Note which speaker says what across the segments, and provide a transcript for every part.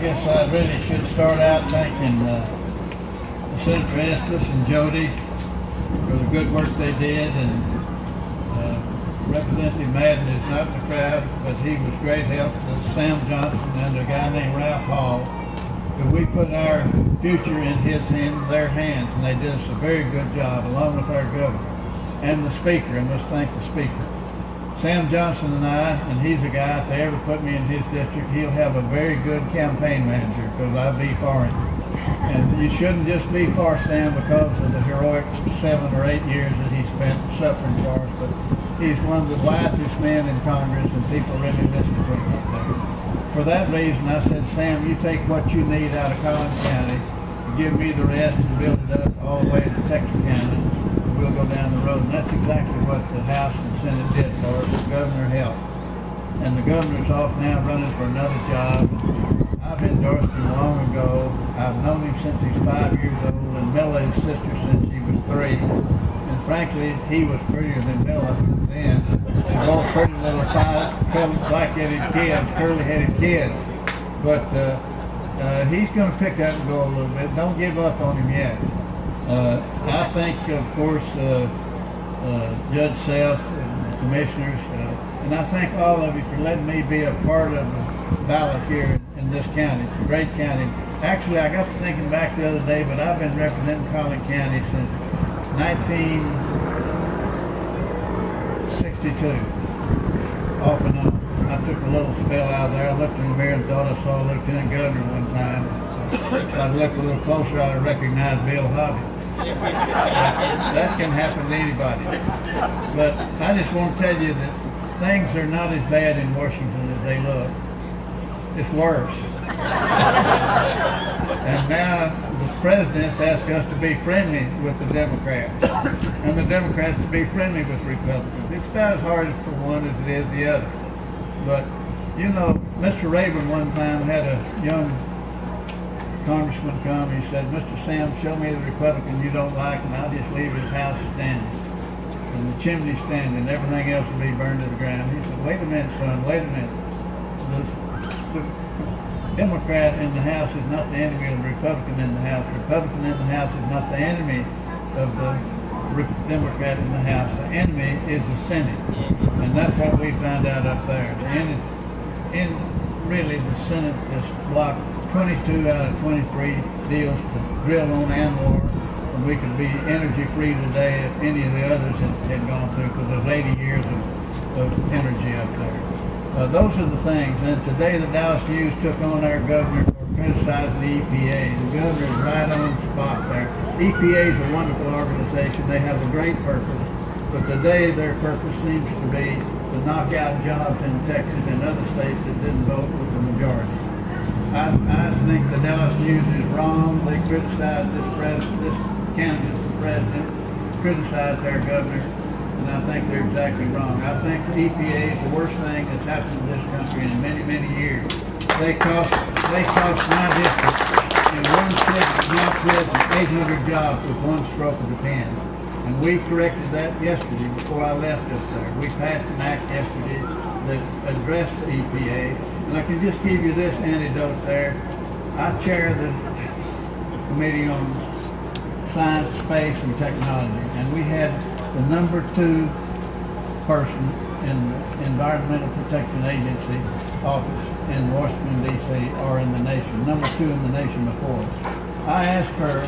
Speaker 1: guess I really should start out thanking Senator Estes and Jody for the good work they did, and Representative Madden is not in the crowd, but he was great help to Sam Johnson and a guy named Ralph Hall. But we put our future in their hands, and they did us a very good job, along with our governor and the speaker, and let's thank the speaker. Sam Johnson and I, and he's a guy, if they ever put me in his district, he'll have a very good campaign manager, because I'll be for him. And you shouldn't just be for Sam because of the heroic 7 or 8 years that he spent suffering for us, but he's one of the wisest men in Congress, and people really listen to him up there. For that reason, I said, Sam, you take what you need out of Collins County, give me the rest, and build it up all the way to Texas County. We'll go down the road. And that's exactly what the House and Senate did for us. The governor helped. And the governor's off now running for another job. I've endorsed him long ago. I've known him since he's 5 years old, and Milla, his sister, since he was 3. And frankly, he was prettier than Milla then. They're both pretty little black-headed kids, curly-headed kids. But he's going to pick up and go a little bit. Don't give up on him yet. I think, of course, Judge Self and the commissioners, and I thank all of you for letting me be a part of the ballot here in this county. It's a great county. Actually, I got to thinking back the other day, but I've been representing Collin County since 1962, off and on. I took a little spell out there. I looked in the mirror and thought I saw Lieutenant Governor one time. So if I looked a little closer, I'd have recognized Bill Hobby. That can happen to anybody. But I just want to tell you that things are not as bad in Washington as they look. It's worse. And now the president's asked us to be friendly with the Democrats, and the Democrats to be friendly with Republicans. It's about as hard for one as it is the other. But, you know, Mr. Rayburn one time had a young congressman come. He said, Mr. Sam, show me the Republican you don't like, and I'll just leave his house standing, and the chimney standing, and everything else will be burned to the ground. He said, wait a minute, son, wait a minute. The Democrat in the House is not the enemy of the Republican in the House. The Republican in the House is not the enemy of the Democrat in the House. The enemy is the Senate, and that's what we found out up there. Really, the Senate just blocked 22 out of 23 deals to drill on ANWR, and we could be energy free today if any of the others had gone through, because there's 80 years of energy up there. Those are the things. And today the Dallas News took on our governor for criticizing the EPA. The governor is right on the spot there. EPA is a wonderful organization. They have a great purpose. But today their purpose seems to be to knock out jobs in Texas and other states that didn't vote with the majority. I think the Dallas News is wrong. They criticized this candidate for president, criticized our governor, and I think they're exactly wrong. I think the EPA is the worst thing that's happened to this country in many, many years. They cost my district in one sixth of my prison 800 jobs with one stroke of the pen. And we corrected that yesterday before I left up there. We passed an act yesterday that addressed the EPA. And I can just give you this anecdote there. I chair the Committee on Science, Space, and Technology, and we had the #2 person in the Environmental Protection Agency office in Washington, D.C., or in the nation, #2 in the nation before. I asked her a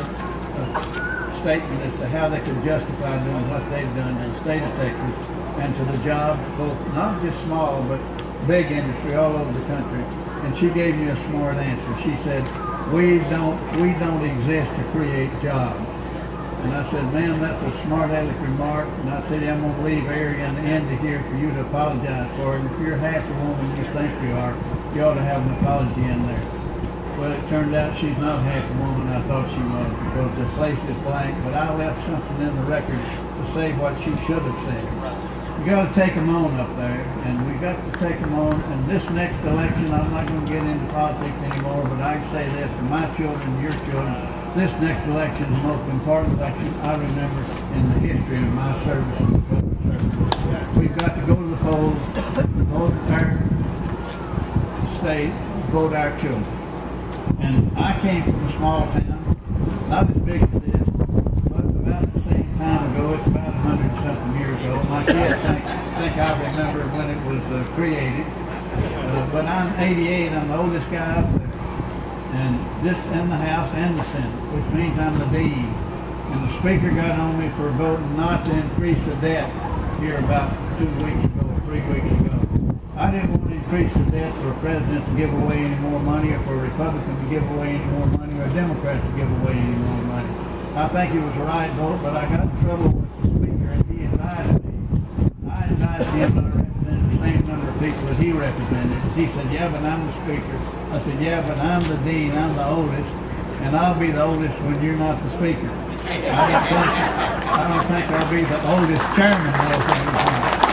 Speaker 1: statement as to how they could justify doing what they've done in the state of Texas and to the jobs, both not just small, but big industry all over the country. And she gave me a smart answer. She said, we don't exist to create jobs. And I said, ma'am, that's a smart aleck remark, and I tell you, I'm going to leave area in the end of here for you to apologize for it. And if you're half the woman you think you are, you ought to have an apology in there. Well, it turned out she's not half the woman I thought she was, because the place is blank, but I left something in the record to say what she should have said. We got to take them on up there, and we got to take them on. And this next election, I'm not going to get into politics anymore, but I can say this to my children and your children. This next election is the most important election I remember in the history of my service in the public service. We've got to go to the polls, vote our state, vote our children. And I came from a small town, not as big as this, but about the same time ago. It's about 100-something years ago. My kids think I remember when it was created. But I'm 88, I'm the oldest guy up there. And this in the House and the Senate, which means I'm the dean. And the Speaker got on me for voting not to increase the debt here about 2 weeks ago or 3 weeks ago. I didn't want to increase the debt for a president to give away any more money, or for a Republican to give away any more money, or a Democrat to give away any more money. I think it was the right vote, but I got in trouble with the Speaker, and he advised me. I advised him that I represented the same number of people that he represented. He said, yeah, but I'm the Speaker. I said, yeah, but I'm the dean, I'm the oldest, and I'll be the oldest when you're not the Speaker. I don't think I'll be the oldest chairman.